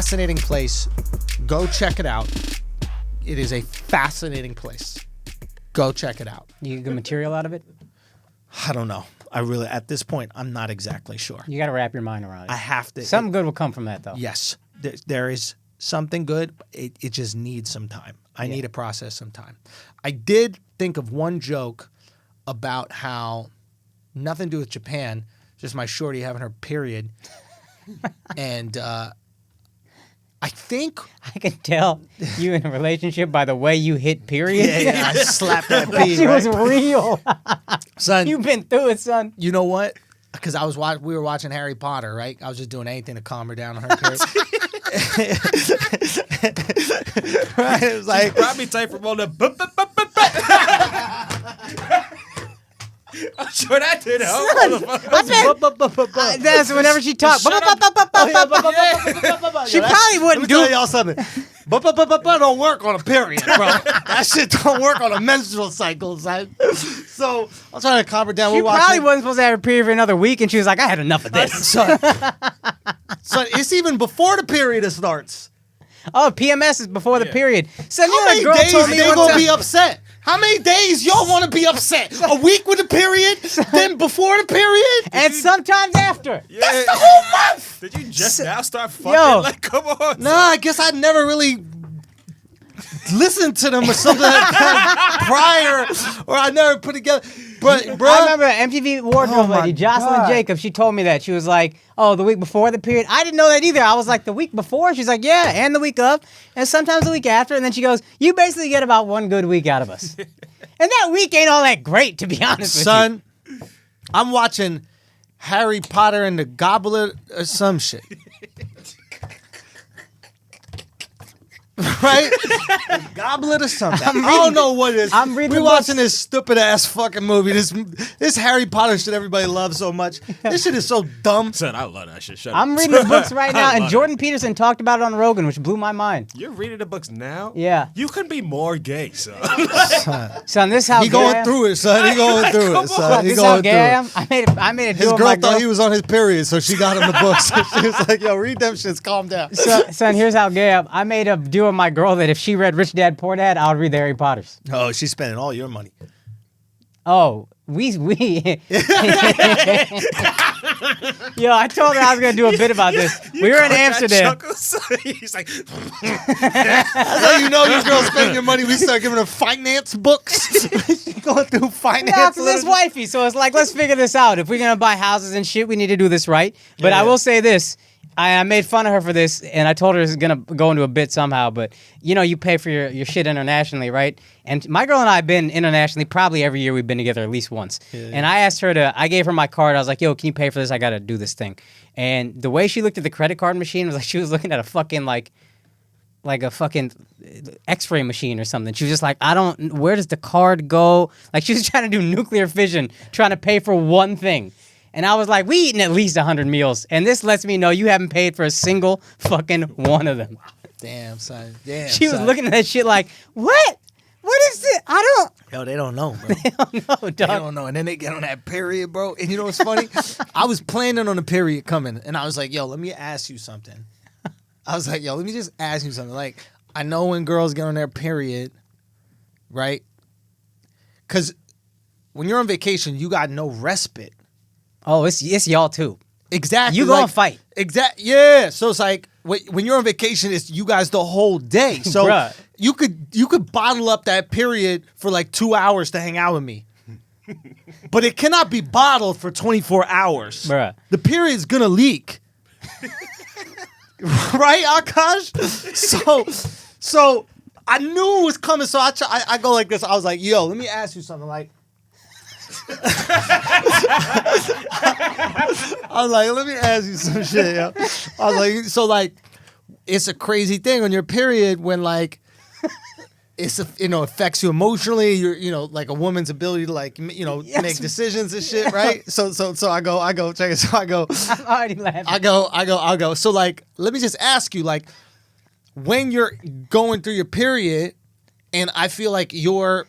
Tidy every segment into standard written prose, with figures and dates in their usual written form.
fascinating place. Go check it out. It is a fascinating place. Go check it out. You get good material out of it? I don't know. I really, at this point, I'm not exactly sure. You got to wrap your mind around it. I have to. Something good will come from that, though. Yes. There is something good. It just needs some time. I need to process some time. I did think of one joke about how nothing to do with Japan, just my shorty having her period. And I think I can tell you in a relationship by the way you hit period. Yeah, I slapped that pee. She right? was real. Son, You've been through it, son. you know what? Because we were watching Harry Potter, right? I was just doing anything to calm her down on her period. Right? It was like, Brought me tight from all the. I'm sure that did help. I bet that's whenever she talked. She probably wouldn't do Let me tell it. y'all something. But don't work on a period, bro. That shit don't work on a menstrual cycle, son. So I'm trying to calm her down. She We're probably watching. wasn't supposed to have a period for another week, and she was like, I had enough of this. Son, it's even before the period starts. Oh, PMS is before the period. So How many girl days told me they one gonna time- be upset? How many days y'all want to be upset? A week with the period, then before the period, and sometimes after. Yeah. that's the whole month. Did you just now start fucking? Yo. Like, come on. No, I guess I never really listened to them or something like that prior, or I never put together. But bro, I remember MTV wardrobe Oh, my lady, Jocelyn God. Jacobs, she told me that. She was like, oh, the week before the period. I didn't know that either. I was like, the week before? She's like, yeah, and the week of, and sometimes the week after. And then she goes, you basically get about one good week out of us. And that week ain't all that great, to be honest with you. son, I'm watching Harry Potter and the Goblet or some shit. Right? Goblet or something. I don't know what it is. I'm reading We're the watching books. this stupid ass fucking movie. This Harry Potter shit everybody loves so much. This shit is so dumb. Son, I love that shit. Shut I'm up. reading the books right now, I and love Jordan it. Peterson talked about it on Rogan, which blew my mind. You're reading the books now? Yeah. You couldn't be more gay, son. Son, this is how He gay I going am. through it, son. He going through it, son. He This is how going gay through I it. am. I made a His deal with girl my thought he was on his period, so she got him the books. She was like, yo, read them shits, calm down. Son, here's how gay I am. I made a deal with my girl that if she read Rich Dad Poor Dad, I would read the Harry Potters. Oh, she's spending all your money. Oh, we. Yo, I told her I was gonna do a bit about this. We were in Amsterdam. He's like, That's how you know your girl's spending your money. We start giving her finance books. She's going through finance. Yeah, for this literature. wifey. So it's like, let's figure this out. If we're gonna buy houses and shit, we need to do this right. But I will say this. I made fun of her for this, and I told her it's gonna go into a bit somehow. But you know, you pay for your shit internationally, right? And my girl and I have been internationally probably every year. We've been together at least once. And I asked her I gave her my card. I was like, "Yo, can you pay for this? I gotta do this thing." And the way she looked at the credit card machine was like she was looking at a fucking like a fucking X-ray machine or something. She was just like, where does the card go? Like she was trying to do nuclear fission, trying to pay for one thing. And I was like, we eating at least 100 meals. And this lets me know you haven't paid for a single fucking one of them. Damn, son. Damn. She was son. looking at that shit like, what? What is it? I don't Yo, they don't know, bro. know, They dog. don't know. And then they get on that period, bro. And you know what's funny? I was planning on the period coming. And I was like, yo, let me ask you something. I was like, yo, let me just ask you something. Like, I know when girls get on their period, right? Because when you're on vacation, you got no respite. Oh, it's y'all too. Exactly. You gonna fight. Yeah. So it's like when you're on vacation, it's you guys the whole day. So Bruh. you could bottle up that period for like 2 hours to hang out with me. But it cannot be bottled for 24 hours. Bruh. The period's gonna leak. Right, Akaash? So I knew it was coming. So I go like this. I was like, yo, let me ask you something. Like, I was like, let me ask you some shit, yo. I was like, so like, it's a crazy thing on your period when like, affects you emotionally. You're like a woman's ability to like, Yes. make decisions and shit, right? So I go, check it. So I go, I'm already laughing. I go. So like, let me just ask you, like, when you're going through your period, and I feel like you're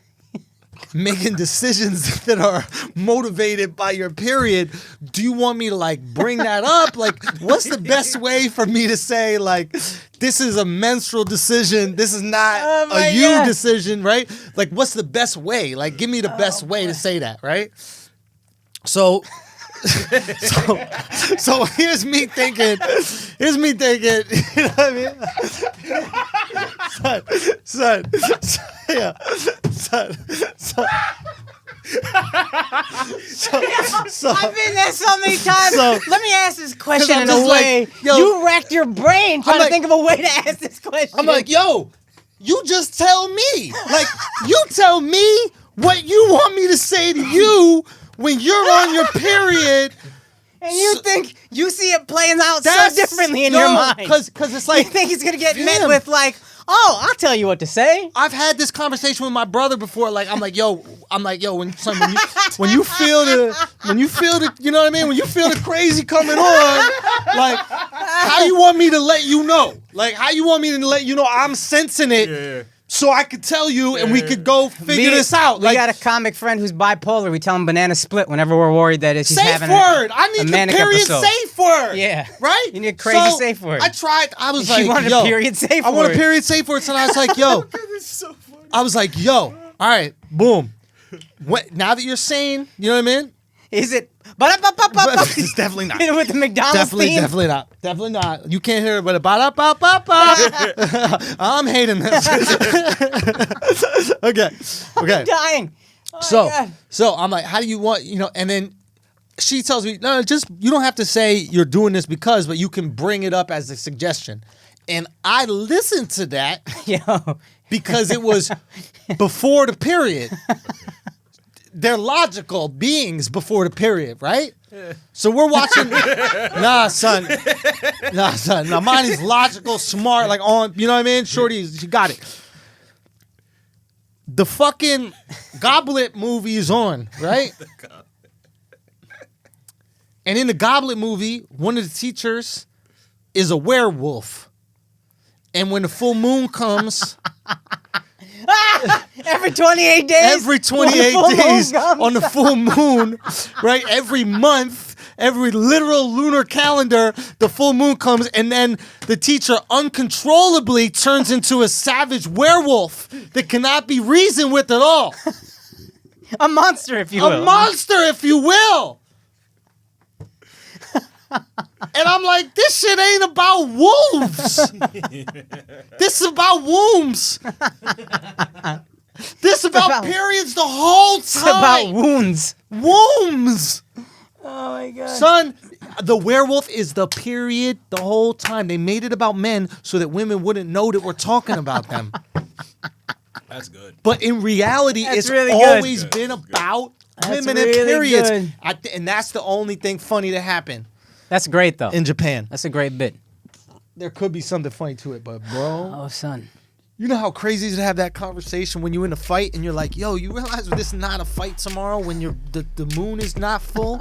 making decisions that are motivated by your period, do you want me to like bring that up? Like, what's the best way for me to say like, this is a menstrual decision. This is not a you decision, right? Like, what's the best way? Like, give me the best way to say that, right? So here's me thinking, you know what I mean? Son, yeah. Son. I've been there so many times. Let me ask this question in a just way. like, yo, you racked your brain trying to like- think of a way to ask this question. I'm like, yo, you just tell me. Like, you tell me what you want me to say to you when you're on your period. and you think you see it playing out so differently in your mind. Because it's like, you think he's gonna get met damn. with like, oh, I'll tell you what to say. I've had this conversation with my brother before. Like, I'm like, yo, when you feel the, you know what I mean? When you feel the crazy coming on, like, how you want me to let you know? Like, how you want me to let you know I'm sensing it, so I could tell you and we could go figure this out. We Like, got a comic friend who's bipolar. We tell him banana split whenever we're worried that she's safe having word. a I need your manic period episode. safe word. Yeah. Right? You need a crazy safe word. I tried. I was She like, wanted yo, a period safe I want a word. period safe word. So I was like, yo. It's so funny. I was like, yo. All right. Boom. Now that you're sane, you know what I mean? Is it? It's definitely not. With the McDonald's theme? Definitely not. Definitely not. You can't hear it, but ba-da-ba-ba-ba. I'm hating this. Okay. I'm dying. Oh my God. So I'm like, how do you want, and then she tells me, no, just, you don't have to say you're doing this because, but you can bring it up as a suggestion. And I listened to that Yo. because it was before the period. They're logical beings before the period, right? So we're watching. Nah, son. Now mine is logical, smart, like on. You know what I mean? Shorty, she got it. The fucking Goblet movie is on, right? And in the Goblet movie, one of the teachers is a werewolf, and when the full moon comes. Every 28 days? Every 28 days on the full moon, right? Every month, every literal lunar calendar, the full moon comes, and then the teacher uncontrollably turns into a savage werewolf that cannot be reasoned with at all. A monster, if you will. A monster, if you will. And I'm like, this shit ain't about wolves. This is about wombs. This is about periods the whole time. It's about wounds. Wombs. Oh my God. Son, the werewolf is the period the whole time. They made it about men so that women wouldn't know that we're talking about them. That's good. But in reality, That's it's really good. always been about women really and periods. good. And that's the only thing funny to happen That's great, though. in Japan. That's a great bit. There could be something funny to it, but bro, Oh, son. you know how crazy it is to have that conversation when you're in a fight and you're like, yo, you realize this is not a fight tomorrow when the moon is not full?